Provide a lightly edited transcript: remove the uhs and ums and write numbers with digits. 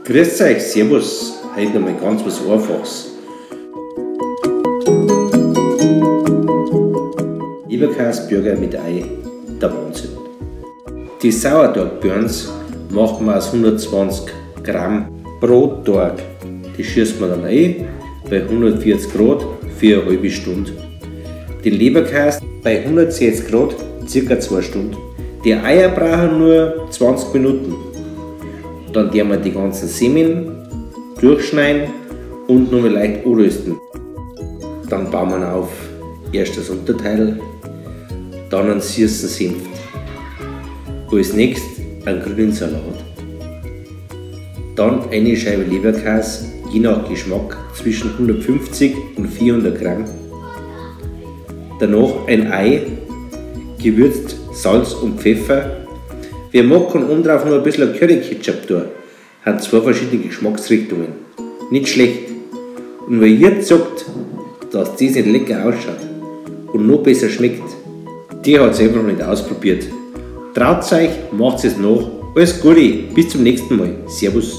Grüß euch, servus, heute noch mal ganz was Einfaches. Leberkäseburger mit Ei, der Wahnsinn. Die Sauerteig-Burns machen wir aus 120 Gramm pro Tag. Die schießen wir dann ein bei 140 Grad für eine halbe Stunde. Den Leberkäse bei 160 Grad ca. 2 Stunden. Die Eier brauchen nur 20 Minuten. Dann werden wir die ganzen Semmeln durchschneiden und noch leicht anrösten. Dann bauen wir auf erst das Unterteil, dann einen süßen Senf. Als nächstes einen grünen Salat. Dann eine Scheibe Leberkäse, je nach Geschmack zwischen 150 und 400 Gramm. Danach ein Ei, gewürzt Salz und Pfeffer. Wer mag, kann oben drauf noch ein bisschen Curry Ketchup tun. Hat 2 verschiedene Geschmacksrichtungen. Nicht schlecht. Und wer jetzt sagt, dass das nicht lecker ausschaut und noch besser schmeckt, der hat es einfach noch nicht ausprobiert. Traut euch, macht es nach. Alles Gute, bis zum nächsten Mal. Servus.